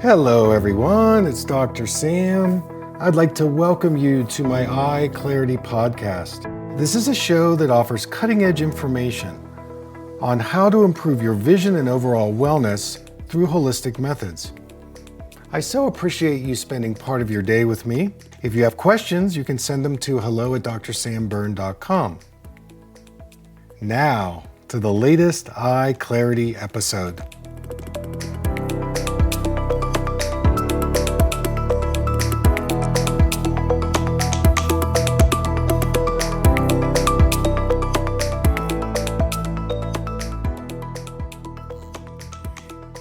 Hello everyone, it's Dr. Sam. I'd like to welcome you to my EyeClarity podcast. This is a show that offers cutting-edge information on how to improve your vision and overall wellness through holistic methods. I so appreciate you spending part of your day with me. If you have questions, you can send them to hello@drsambyrne.com. Now, to the latest EyeClarity episode.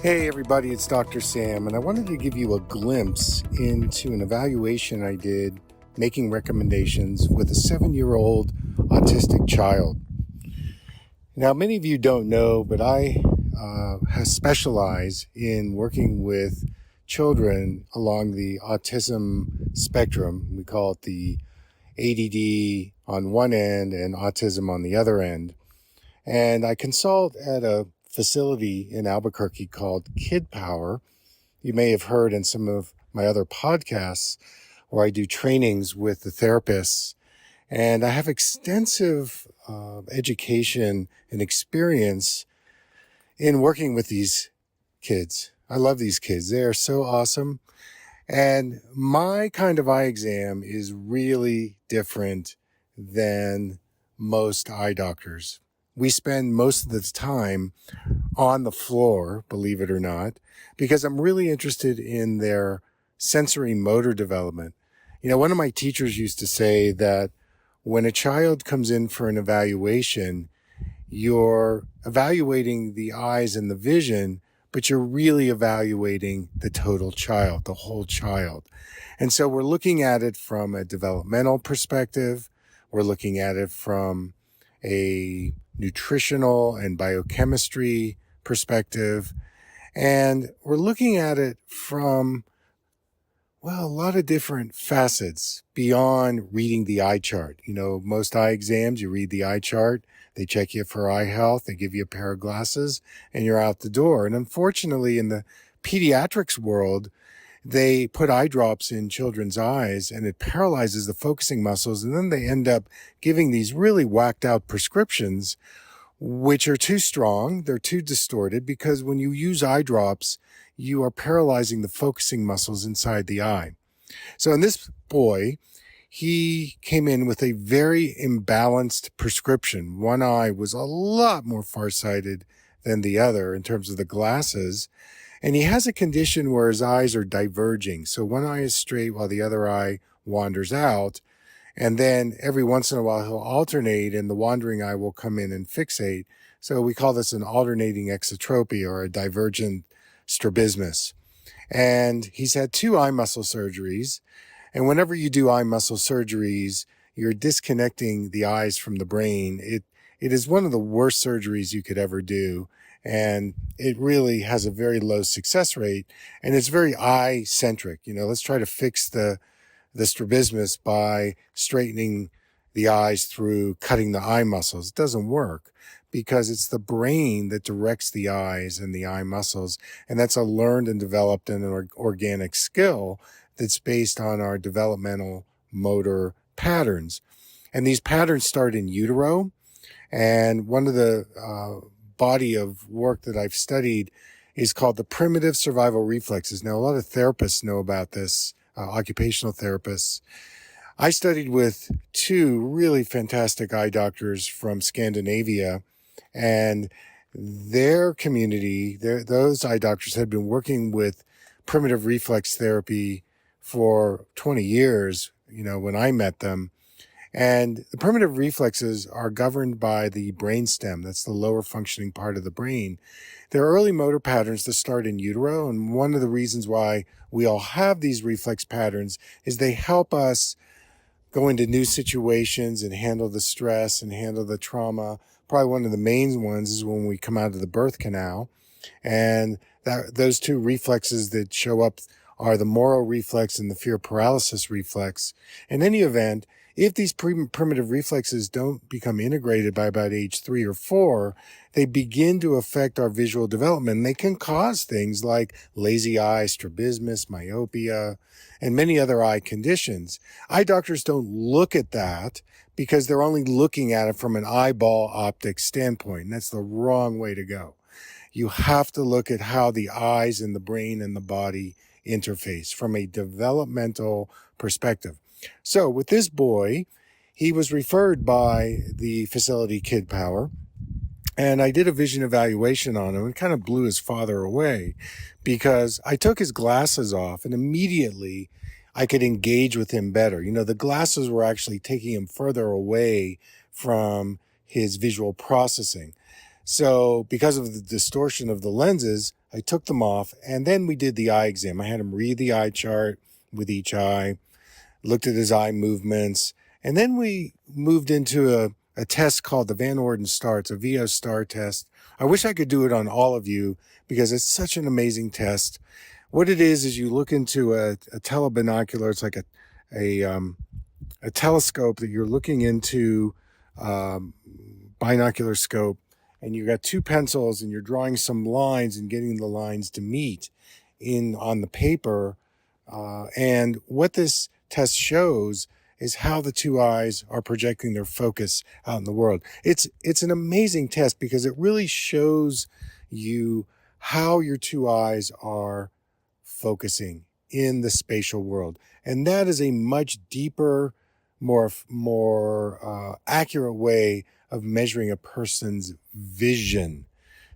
Hey everybody, it's Dr. Sam, and I wanted to give you a glimpse into an evaluation I did making recommendations with a 7-year-old autistic child. Now, many of you don't know, but I specialize in working with children along the autism spectrum. We call it the ADD on one end and autism on the other end. And I consult at a facility in Albuquerque called KidPower. You may have heard in some of my other podcasts where I do trainings with the therapists, and I have extensive education and experience in working with these kids. I love these kids. They are so awesome. And my kind of eye exam is really different than most eye doctors. We spend most of the time on the floor, believe it or not, because I'm really interested in their sensory motor development. You know, one of my teachers used to say that when a child comes in for an evaluation, you're evaluating the eyes and the vision, but you're really evaluating the total child, the whole child. And so we're looking at it from a developmental perspective. We're looking at it from a nutritional and biochemistry perspective. And we're looking at it from, well, a lot of different facets beyond reading the eye chart. You know, most eye exams, you read the eye chart, they check you for eye health, they give you a pair of glasses, and you're out the door. And unfortunately, in the pediatrics world, they put eye drops in children's eyes and it paralyzes the focusing muscles. And then they end up giving these really whacked out prescriptions, which are too strong. They're too distorted because when you use eye drops, you are paralyzing the focusing muscles inside the eye. So in this boy, he came in with a very imbalanced prescription. One eye was a lot more farsighted than the other in terms of the glasses. And he has a condition where his eyes are diverging. So one eye is straight while the other eye wanders out. And then every once in a while, he'll alternate and the wandering eye will come in and fixate. So we call this an alternating exotropy or a divergent strabismus. And he's had 2 eye muscle surgeries. And whenever you do eye muscle surgeries, you're disconnecting the eyes from the brain. It is one of the worst surgeries you could ever do. And it really has a very low success rate. And it's very eye-centric. You know, let's try to fix the strabismus by straightening the eyes through cutting the eye muscles. It doesn't work because it's the brain that directs the eyes and the eye muscles. And that's a learned and developed and an organic skill that's based on our developmental motor patterns. And these patterns start in utero. And one of the body of work that I've studied is called the primitive survival reflexes. Now, a lot of therapists know about this, occupational therapists. I studied with 2 really fantastic eye doctors from Scandinavia, and their community, those eye doctors had been working with primitive reflex therapy for 20 years, you know, when I met them. And the primitive reflexes are governed by the brainstem. That's the lower functioning part of the brain. There are early motor patterns that start in utero. And one of the reasons why we all have these reflex patterns is they help us go into new situations and handle the stress and handle the trauma. Probably one of the main ones is when we come out of the birth canal. And those 2 reflexes that show up are the Moro reflex and the fear paralysis reflex. In any event, If these primitive reflexes don't become integrated by about age 3 or 4, they begin to affect our visual development. They can cause things like lazy eye, strabismus, myopia, and many other eye conditions. Eye doctors don't look at that because they're only looking at it from an eyeball optic standpoint, and that's the wrong way to go. You have to look at how the eyes and the brain and the body interface from a developmental perspective. So with this boy, he was referred by the facility KidPower, and I did a vision evaluation on him and kind of blew his father away because I took his glasses off and immediately I could engage with him better. You know, the glasses were actually taking him further away from his visual processing. So because of the distortion of the lenses, I took them off and then we did the eye exam. I had him read the eye chart with each eye, looked at his eye movements, and then we moved into a test called the Van Orden Star. It's a VO star test. I wish I could do it on all of you because it's such an amazing test. What it is you look into a telebinocular. It's like a telescope that you're looking into, binocular scope, and you got two pencils and you're drawing some lines and getting the lines to meet on the paper. And what this test shows is how the two eyes are projecting their focus out in the world. It's an amazing test because it really shows you how your two eyes are focusing in the spatial world. And that is a much deeper, more accurate way of measuring a person's vision.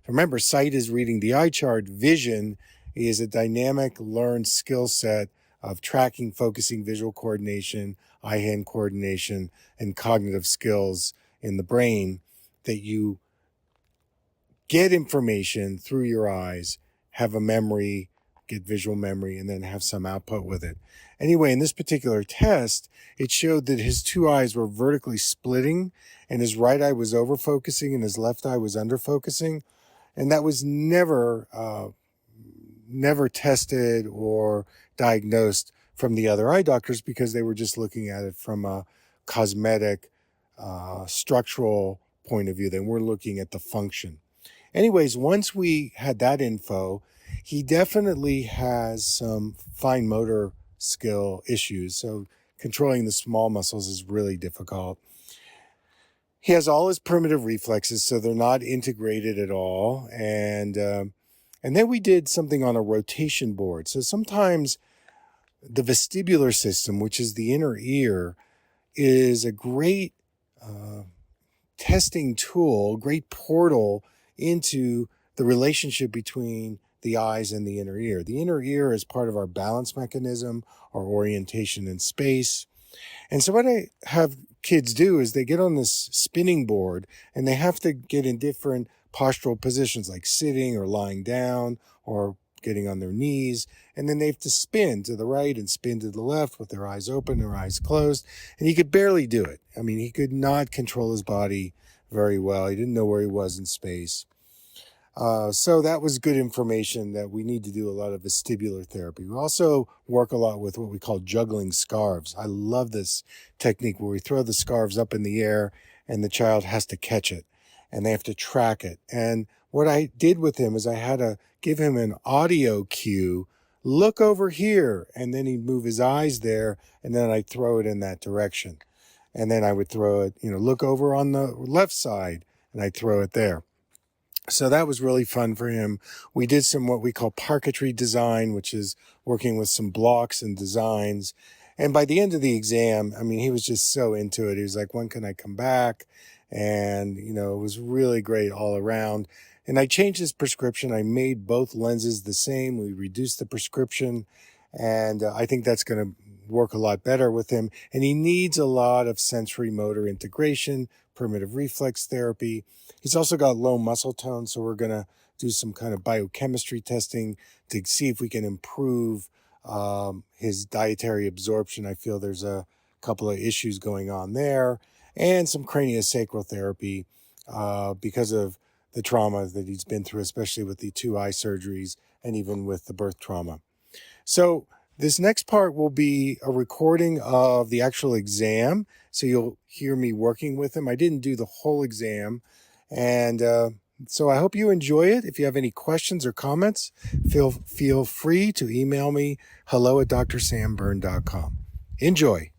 Remember, sight is reading the eye chart. Vision is a dynamic learned skill set of tracking, focusing, visual coordination, eye-hand coordination, and cognitive skills in the brain that you get information through your eyes, have a memory, get visual memory, and then have some output with it. Anyway, in this particular test, it showed that his two eyes were vertically splitting and his right eye was over focusing and his left eye was under focusing. And that was never tested or diagnosed from the other eye doctors because they were just looking at it from a cosmetic, structural point of view. They weren't looking at the function. Anyways, once we had that info, he definitely has some fine motor skill issues. So controlling the small muscles is really difficult. He has all his primitive reflexes, so they're not integrated at all. And then we did something on a rotation board. So sometimes the vestibular system, which is the inner ear, is a great testing tool, great portal into the relationship between the eyes and the inner ear. The inner ear is part of our balance mechanism, our orientation in space. And so what I have kids do is they get on this spinning board and they have to get in different postural positions like sitting or lying down or getting on their knees. And then they have to spin to the right and spin to the left with their eyes open, their eyes closed. And he could barely do it. I mean, he could not control his body very well. He didn't know where he was in space. So that was good information that we need to do a lot of vestibular therapy. We also work a lot with what we call juggling scarves. I love this technique where we throw the scarves up in the air and the child has to catch it and they have to track it. And what I did with him is I had to give him an audio cue, look over here, and then he'd move his eyes there and then I'd throw it in that direction. And then I would throw it, look over on the left side and I'd throw it there. So that was really fun for him. We did some what we call parquetry design, which is working with some blocks and designs. And by the end of the exam, I mean, he was just so into it. He was like, when can I come back? And, it was really great all around. And I changed his prescription. I made both lenses the same. We reduced the prescription. And I think that's going to work a lot better with him. And he needs a lot of sensory motor integration, primitive reflex therapy. He's also got low muscle tone, so we're going to do some kind of biochemistry testing to see if we can improve his dietary absorption. I feel there's a couple of issues going on there, and some craniosacral therapy because of the trauma that he's been through, especially with the 2 eye surgeries and even with the birth trauma. So This next part will be a recording of the actual exam, so you'll hear me working with him. I didn't do the whole exam, and so I hope you enjoy it. If you have any questions or comments, feel free to email me, hello@drsambyrne.com. Enjoy.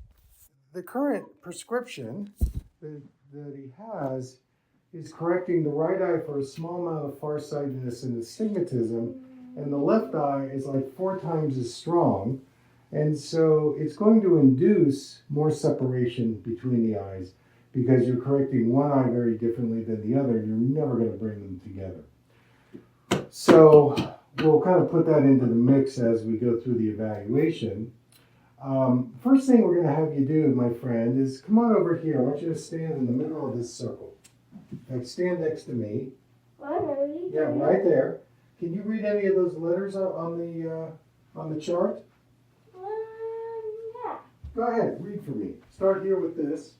The current prescription that he has is correcting the right eye for a small amount of farsightedness and astigmatism, and the left eye is like 4 times as strong, and so it's going to induce more separation between the eyes because you're correcting one eye very differently than the other. You're never going to bring them together. So we'll kind of put that into the mix as we go through the evaluation. First thing we're going to have you do, my friend, is come on over here. I want you to stand in the middle of this circle. Like, stand next to me. Yeah, right there. Can you read any of those letters on the chart? Yeah. Go ahead, read for me. Start here with this.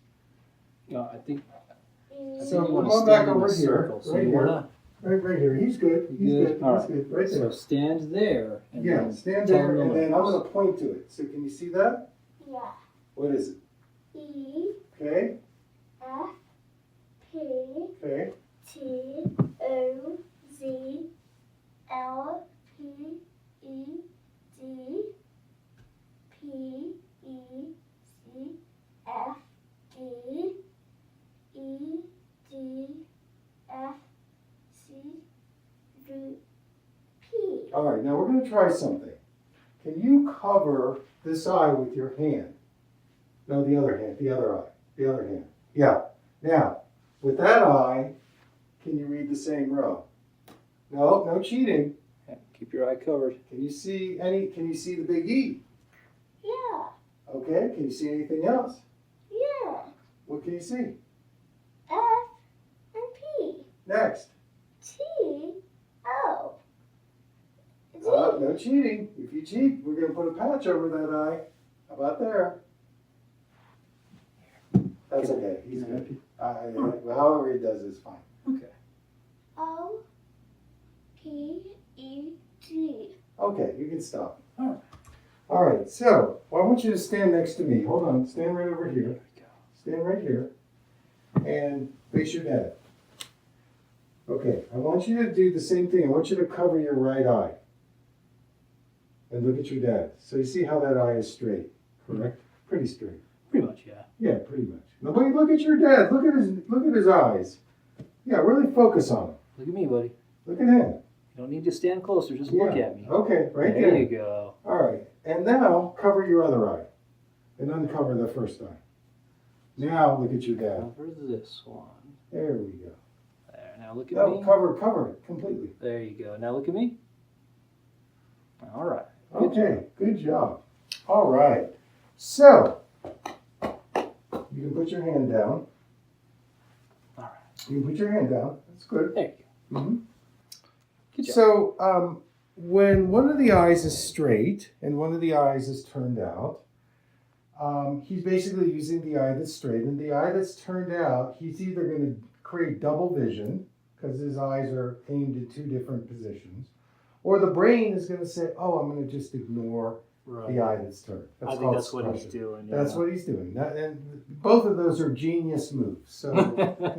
No, I think So you come want to on back stand in over the here. circle. So Right you here. wanna, Right here. He's good. He's good. All He's right. good. Right So there. stand there. And Yeah, then stand tell there, them and the then I'm letters. going to point to it. So can you see that? Yeah. What is it? E, Okay. F, P, Okay. T, O, Z, L, P, E, D, P, E, C, F, D, E, D, F, C, V, P. All right. Now we're going to try something. Can you cover this eye with your hand? No, the other hand. The other eye. The other hand. Yeah. Now, with that eye, can you read the same row? No, no cheating. Yeah, keep your eye covered. Can you see the big E? Yeah. Okay. Can you see anything else? Yeah. What can you see? F and P. Next. T, O. D. No cheating. If you cheat, we're going to put a patch over that eye. How about there? That's okay. He's good. However he does is fine. Okay. O, P, E, G. Okay, you can stop. All right. All right, so I want you to stand next to me. Hold on, stand right over here. There we go. Stand right here and face your dad. Okay, I want you to do the same thing. I want you to cover your right eye and look at your dad. So you see how that eye is straight, correct? Pretty straight. Pretty much, yeah. Yeah, pretty much. Now, but look at your dad. Look at his eyes. Yeah, really focus on him. Look at me, buddy. Look at him. You don't need to stand closer. Just look Yeah. at me. Okay, right there there. you go. All right, and now cover your other eye, and uncover the first eye. Now look at your dad. Cover this one. There we go. There. Now look at No, me. cover it completely. There you go. Now look at me. All right. Okay, good job. All right, so you can put your hand down. All right. You can put your hand down. That's good. There you go. Mm-hmm. Good job. So when one of the eyes is straight and one of the eyes is turned out, he's basically using the eye that's straight. And the eye that's turned out, he's either going to create double vision because his eyes are aimed in 2 different positions, or the brain is going to say, oh, I'm going to just ignore Right. the eye that's turned. I think called that's what he's suppression. doing. That's what he's doing. And both of those are genius moves. So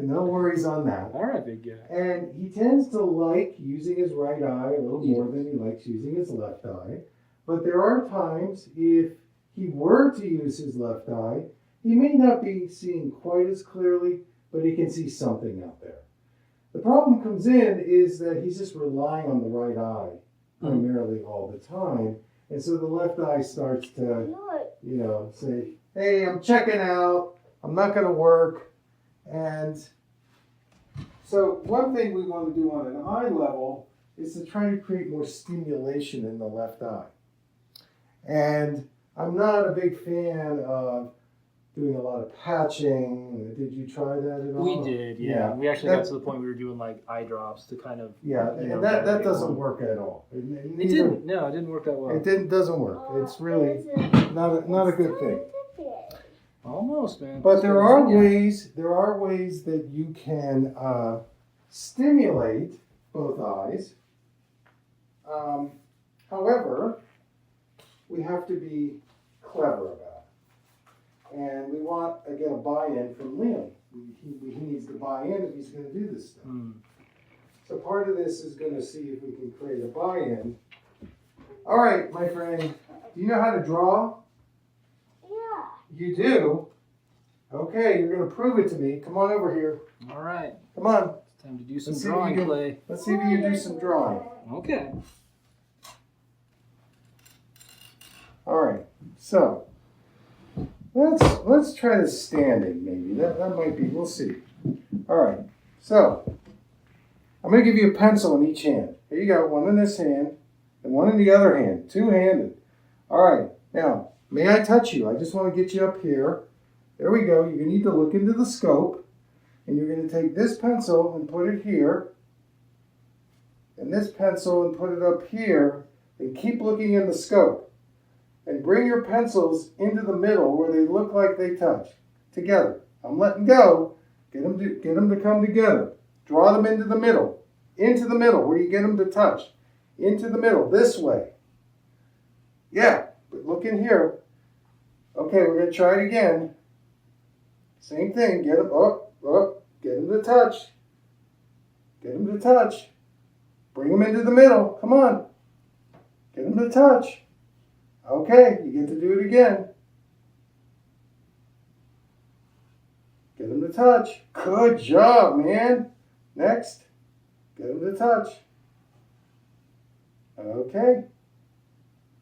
no worries on that. All right, big guy. And he tends to like using his right eye a little He more does. than he likes using his left eye. But there are times if he were to use his left eye, he may not be seeing quite as clearly, but he can see something out there. The problem comes in is that he's just relying on the right eye primarily all the time. And so the left eye starts to, say, hey, I'm checking out. I'm not going to work. And so one thing we want to do on an eye level is to try to create more stimulation in the left eye. And I'm not a big fan of doing a lot of patching. Did you try that at all? We did, yeah. We actually got to the point we were doing like eye drops to kind of. And that doesn't work at all. It didn't. No, it didn't work that well. It doesn't work. It's really not a good thing. Almost, man. But there are ways that you can stimulate both eyes. However, we have to be clever about it. And we want, again, a buy-in from Liam. He needs to buy in if he's going to do this stuff. So part of this is going to see if we can create a buy-in. All right, my friend, do you know how to draw? Yeah. You do? Okay, you're going to prove it to me. Come on over here. All right. Come on. It's time to do some Let's see if you drawing can- play. Let's see if you can do some drawing. Okay. All right, so let's try the standing maybe. That might be, we'll see. All right, so I'm going to give you a pencil in each hand. Here you go, one in this hand and one in the other hand, two-handed. All right, now, may I touch you? I just want to get you up here. There we go. You need to look into the scope, and you're going to take this pencil and put it here, and this pencil and put it up here, and keep looking in the scope. And bring your pencils into the middle where they look like they touch together. I'm letting go. Get them to come together. Draw them into the middle where you get them to touch. Into the middle, this way. Yeah, but look in here. Okay, we're going to try it again. Same thing. Get them up, get them to touch. Get them to touch. Bring them into the middle. Come on. Get them to touch. Okay, you get to do it again. Get them to touch. Good job, man. Next, get them to touch. Okay.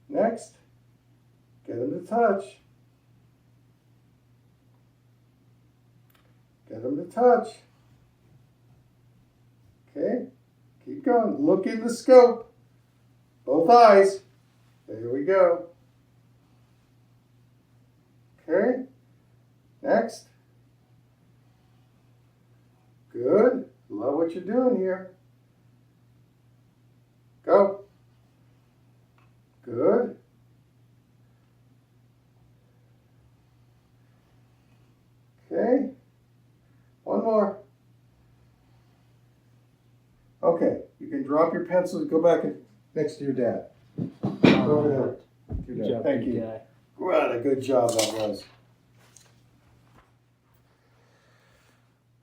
Next, get them to touch. Get them to touch. Okay, keep going. Look in the scope. Both eyes. There we go. Okay. Next. Good. Love what you're doing here. Go. Good. Okay. One more. Okay. You can drop your pencils. Go back next to your dad. Go over there. Good job, Thank big you. guy. What a good job that was.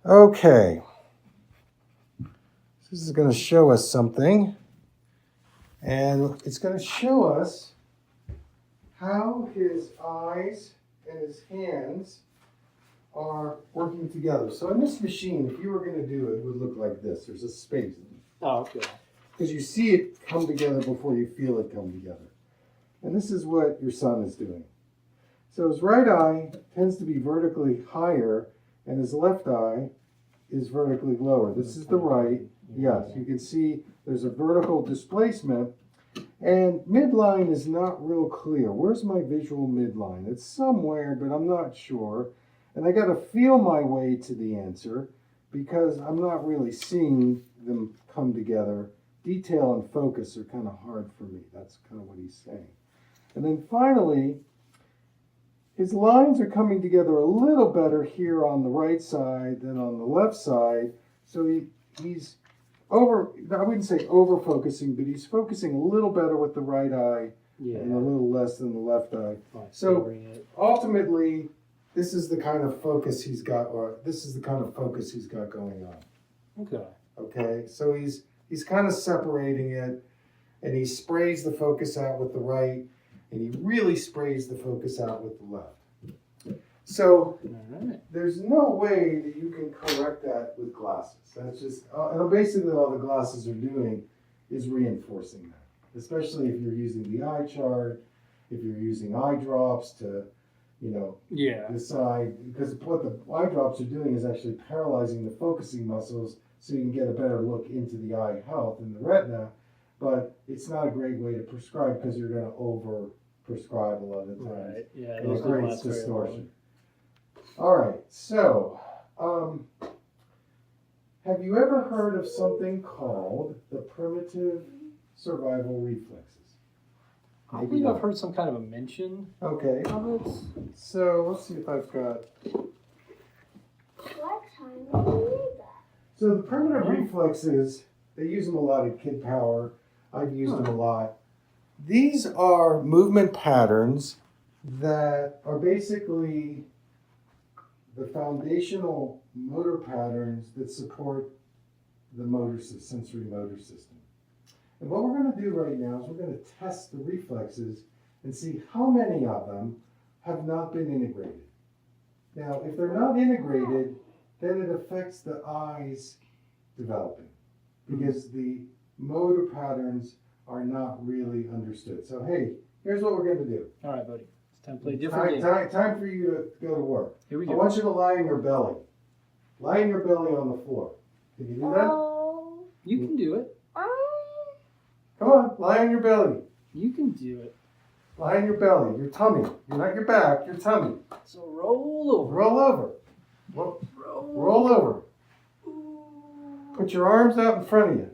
Okay. This is going to show us something. And it's going to show us how his eyes and his hands are working together. So in this machine, if you were going to do it, it would look like this. There's a space. Oh, okay. Because you see it come together before you feel it come together. And this is what your son is doing. So his right eye tends to be vertically higher, and his left eye is vertically lower. This is the right. Yes, you can see there's a vertical displacement, and midline is not real clear. Where's my visual midline? It's somewhere, but I'm not sure. And I got to feel my way to the answer because I'm not really seeing them come together. Detail and focus are kind of hard for me. That's kind of what he's saying. And then finally, his lines are coming together a little better here on the right side than on the left side. So he's over, I wouldn't say over focusing, but he's focusing a little better with the right eye and a little less than the left eye. So ultimately, this is the kind of focus he's got, or this is the kind of focus he's got going on. Okay. Okay, so he's kind of separating it, and he sprays the focus out with the right, and he really sprays the focus out with the left. So there's no way that you can correct that with glasses. That's just, and basically all the glasses are doing is reinforcing that, especially if you're using the eye chart, if you're using eye drops to, decide, because what the eye drops are doing is actually paralyzing the focusing muscles so you can get a better look into the eye health in the retina, but it's not a great way to prescribe because you're going to over prescribe a lot of times. Right. Yeah. And it creates distortion. All right. So, have you ever heard of something called the primitive survival reflexes? I believe I've heard some kind of a mention Okay. of it. So let's see if I've got. What time do you need that? So the primitive reflexes, they use them a lot at KidPower. I've used them a lot. These are movement patterns that are basically the foundational motor patterns that support the sensory motor system. And what we're going to do right now is we're going to test the reflexes and see how many of them have not been integrated. Now, if they're not integrated, then it affects the eyes developing because the motor patterns are not really understood. So, hey, here's what we're going to do. All right, buddy. It's time to play a different game. Time for you to go to work. Here we I go. want you to lie on your belly. Lie on your belly on the floor. Can you do that? Oh. You can do it. Come on, lie on your belly. You can do it. Lie on your belly, your tummy. You're not your back, your tummy. So roll over. Roll over. Roll over. Put your arms out in front of you.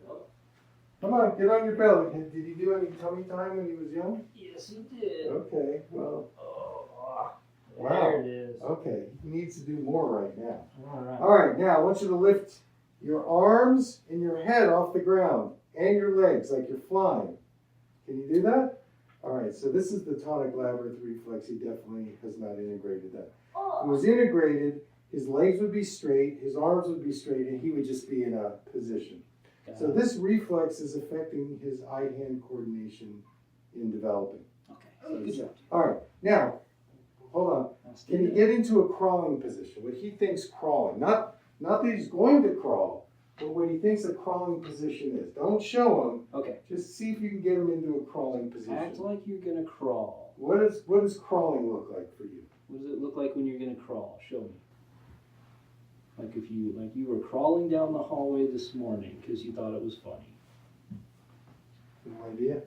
Come on, get on your belly. Did he do any tummy time when he was young? Yes, he did. Okay, well, Oh, wow. there it is. Okay, he needs to do more right now. All right. All right, now I want you to lift your arms and your head off the ground and your legs like you're flying. Can you do that? All right, so this is the Tonic Labyrinth reflex. He definitely has not integrated that. If it was integrated, his legs would be straight, his arms would be straight, and he would just be in a position. So this reflex is affecting his eye-hand coordination in developing. Okay. Good job. All right, now, hold on. Can you get into a crawling position? What he thinks crawling, not that he's going to crawl, but what he thinks a crawling position is. Don't show him. Okay. Just see if you can get him into a crawling position. Act like you're gonna crawl. What does crawling look like for you? What does it look like when you're gonna crawl? Show me. Like you were crawling down the hallway this morning because you thought it was funny. No idea.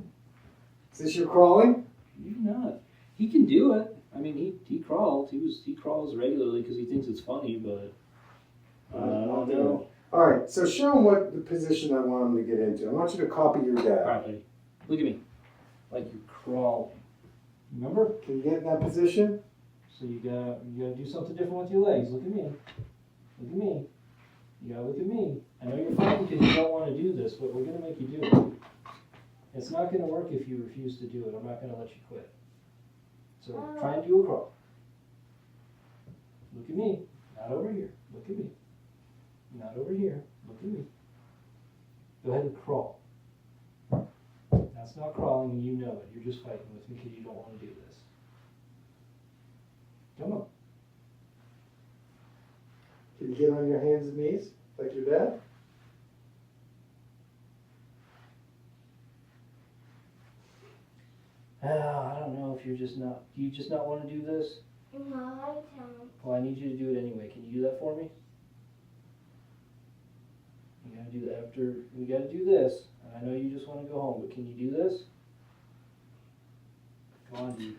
Is this your crawling? You're not. He can do it. I mean, he crawls. He crawls regularly because he thinks it's funny, but I don't know. All right, so show him what the position I want him to get into. I want you to copy your dad. All right, buddy. Look at me. Like you're crawling. Remember? Can you get in that position? So you gotta do something different with your legs. Look at me. Look at me. You gotta look at me. I know you're fighting because you don't want to do this, but we're gonna make you do it. It's not gonna work if you refuse to do it. I'm not gonna let you quit. So try and do a crawl. Look at me. Not over here. Look at me. Not over here. Look at me. Go ahead and crawl. That's not crawling and you know it. You're just fighting with me because you don't want to do this. Come on. Can you get on your hands and knees like your dad? I don't know if you're just not. Do you just not want to do this? No, I don't. Well, I need you to do it anyway. Can you do that for me? You gotta do that after. We gotta do this. And I know you just want to go home, but can you do this? Come on, dude.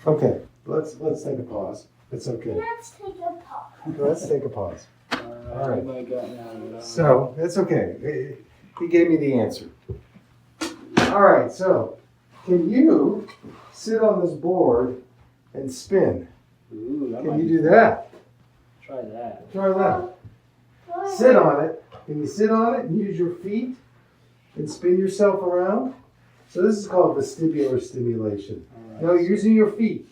Okay, let's take a pause. It's okay. Let's take a pause. Let's take a pause. All right. I got now. So, it's okay. He gave me the answer. All right, so can you sit on this board and spin? Ooh, that Can might you be do fun. that? Try that. Try that. Sit on it. Can you sit on it and use your feet and spin yourself around? So this is called vestibular stimulation. All right. Now using your feet.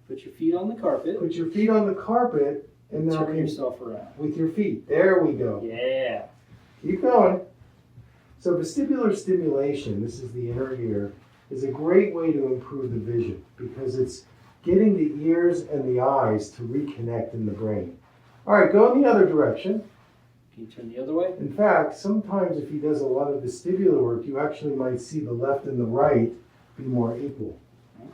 Put your feet on the carpet. Put your feet on the carpet and now Turn yourself around. with your feet. There we go. Yeah. Keep going. So vestibular stimulation, this is the inner ear, is a great way to improve the vision because it's getting the ears and the eyes to reconnect in the brain. All right, go in the other direction. Can you turn the other way? In fact, sometimes if he does a lot of vestibular work, you actually might see the left and the right be more equal.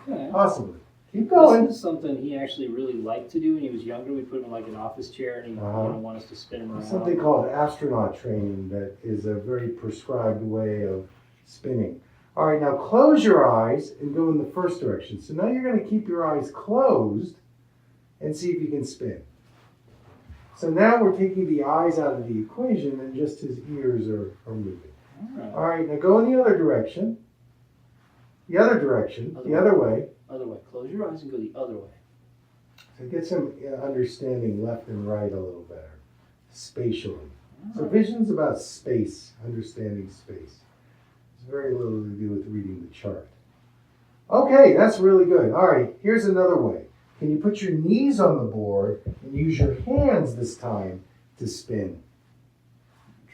Okay. Possibly. Keep going. This is something he actually really liked to do when he was younger. We put him in like an office chair and he want us to spin him around. Something called astronaut training that is a very prescribed way of spinning. All right, now close your eyes and go in the first direction. So now you're going to keep your eyes closed and see if you can spin. So now we're taking the eyes out of the equation and just his ears are moving. All right. All right, now go in the other direction. The other direction, the other way. Other way. Close your eyes and go the other way. So get some understanding left and right a little better, spatially. All So right. vision's about space, understanding space. very little to do with reading the chart. Okay, that's really good. All right, here's another way. Can you put your knees on the board and use your hands this time to spin?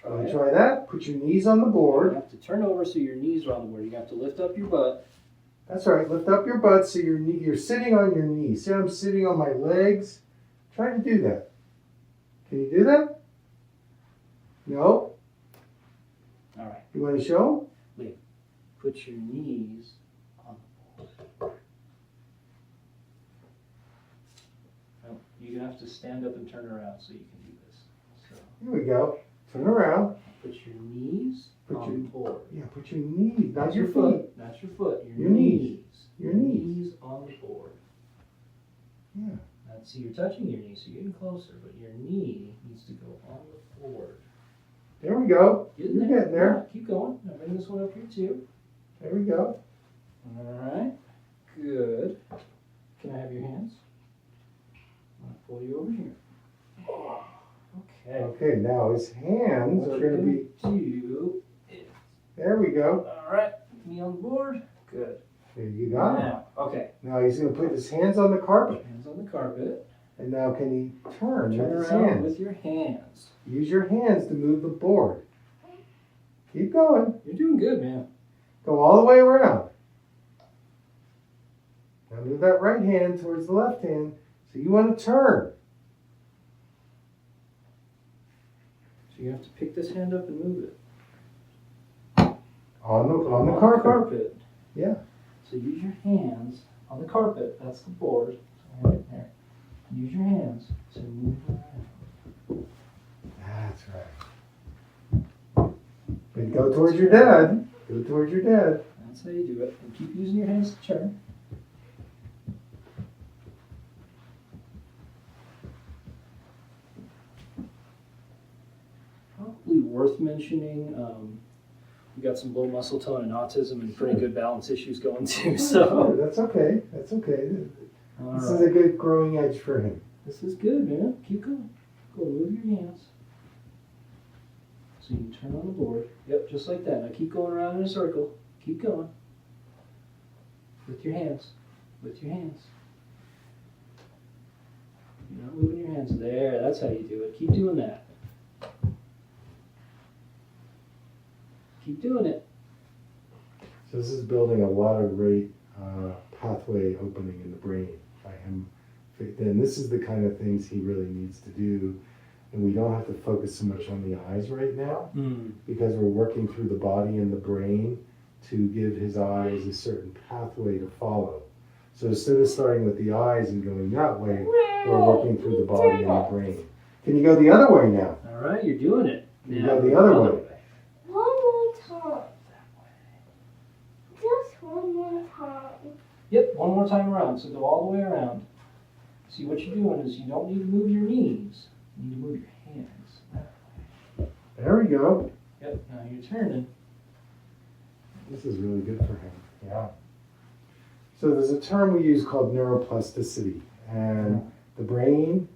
Try that. Put your knees on the You board. have to turn over so your knees are on the board. You have to lift up your butt. That's right. Lift up your butt so you're sitting on your knees. See, I'm sitting on my legs. Try to do that. Can you do that? No? All right. You want to show? Put your knees on the board. Oh, you have to stand up and turn around so you can do this. So Here we go. Turn around. put your knees on the board. Yeah, put your knees, not your feet. foot. Not your foot. Your knees. Your knees. Knees on the board. Yeah. Now, see, you're touching your knee, so you're getting closer, but your knee needs to go on the board. There we go. You're getting there. Yeah, keep going. Now bring this one up here too. There we go. All right. Good. Can I have your hands? I'll pull you over here. Okay. Okay, now his hands What are you're going to be. do is, There we go. all right, knee on the board. Good. There you got it. Now, okay. Now he's going to put his hands on the carpet. Hands on the carpet. And now can he turn Turn with his around hands? with your hands. Use your hands to move the board. Keep going. You're doing good, man. Go all the way around. Now move that right hand towards the left hand. So you want to turn. So you have to pick this hand up and move it. On the carpet. Yeah. So use your hands on the carpet. That's the board. So right there. Use your hands to move around. That's right. And go towards your dad. Go towards your dad. That's how you do it. And keep using your hands to turn. Probably worth mentioning, we got some low muscle tone and autism and pretty good balance issues going too. So That's okay. That's okay. all This right. is a good growing edge for him. This is good, man. Keep going. Go move your hands. So you can turn on the board. Yep, just like that. Now keep going around in a circle. Keep going. With your hands. With your hands. You're not moving your hands. There, that's how you do it. Keep doing that. Keep doing it. So this is building a lot of great pathway opening in the brain by him. And this is the kind of things he really needs to do. And we don't have to focus so much on the eyes right now because we're working through the body and the brain to give his eyes a certain pathway to follow. So instead of starting with the eyes and going that way, we're working through the body and the brain. Can you go the other way now? All right, you're doing it. You go the other way. One more time. Just one more time. Yep, one more time around. So go all the way around. See, what you're doing is you don't need to move your knees. You need to move your hands. That way. There we go. Yep, now you're turning. This is really good for him. Yeah. So there's a term we use called neuroplasticity. And the brain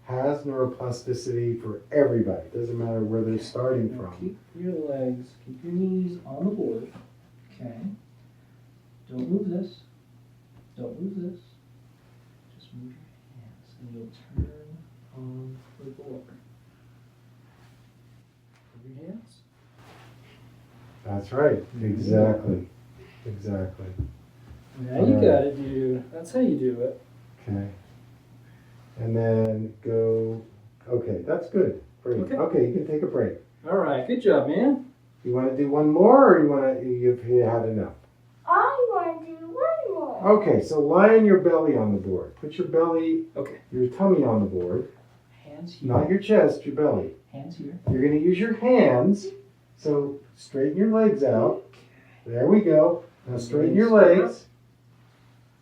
has neuroplasticity for everybody. It doesn't matter where they're starting Now from. keep your legs, keep your knees on the board. Okay. Don't move this. Don't move this. Just move your hands and you'll turn on the board. Move your hands. That's right. Exactly. Exactly. Now you got it, dude. That's how you do it. Okay. And then go. Okay, that's good. Break. Okay. Okay, you can take a break. All right, good job, man. You want to do one more, or you've had enough? I want to do one more. Okay, so lie on your belly on the board. Put your belly, Okay. your tummy on the board, Hands here. not your chest, your belly. Hands here. You're going to use your hands. So straighten your legs out. There we go. Now straighten your legs.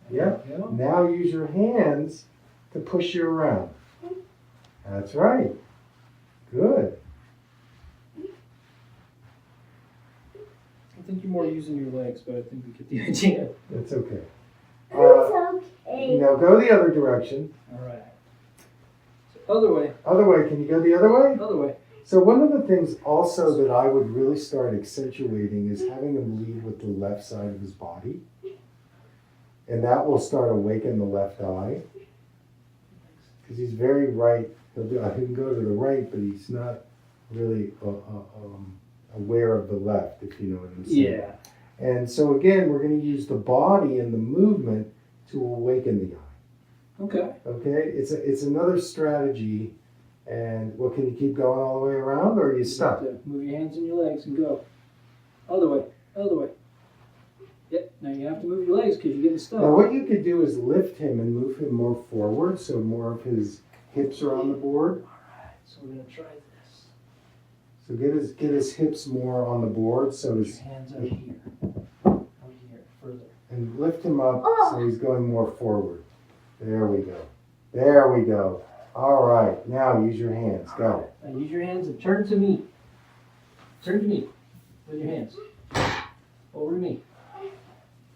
Yep. There you go. Now use your hands to push you around. That's right. Good. I think you're more using your legs, but I think we get the idea. That's okay. It's okay. Now go the other direction. All right. So other way. Other way. Can you go the other way? Other way. So one of the things also that I would really start accentuating is having him lead with the left side of his body. And that will start awaken the left eye. Because he's very right. He can go to the right, but he's not really aware of the left, if you know what I'm saying. Yeah. And so again, we're going to use the body and the movement to awaken the eye. Okay. Okay? It's another strategy. And what, can you keep going all the way around, or are you stuck? Move your hands and your legs and go. Other way. Other way. Yep. Now you have to move your legs because you're getting stuck. Now what you could do is lift him and move him more forward, so more of his hips are on the board. Alright, so we're going to try this. So get his hips more on the board, so Put his, your hands out here. Out here, further. and lift him up so he's going more forward. There we go. There we go. All right, now use your hands. Go. Now use your hands and turn to me. Turn to me with your hands. Over to me.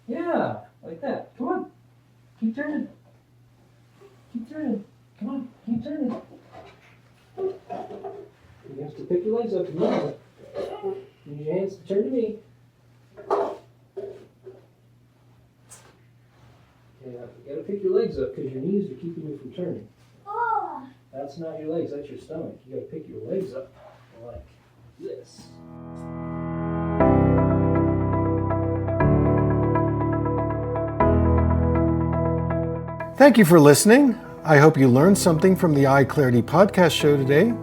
Yeah, like that. Come on. Keep turning. Keep turning. Come on, keep turning. You have to pick your legs up and move. Use your hands to turn to me. Yeah, you gotta pick your legs up because your knees are keeping you from turning. That's not your legs, that's your stomach. You gotta pick your legs up like this. Thank you for listening. I hope you learned something from the EyeClarity podcast show today.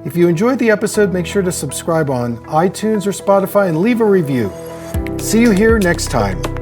If you enjoyed the episode, make sure to subscribe on iTunes or Spotify and leave a review. See you here next time.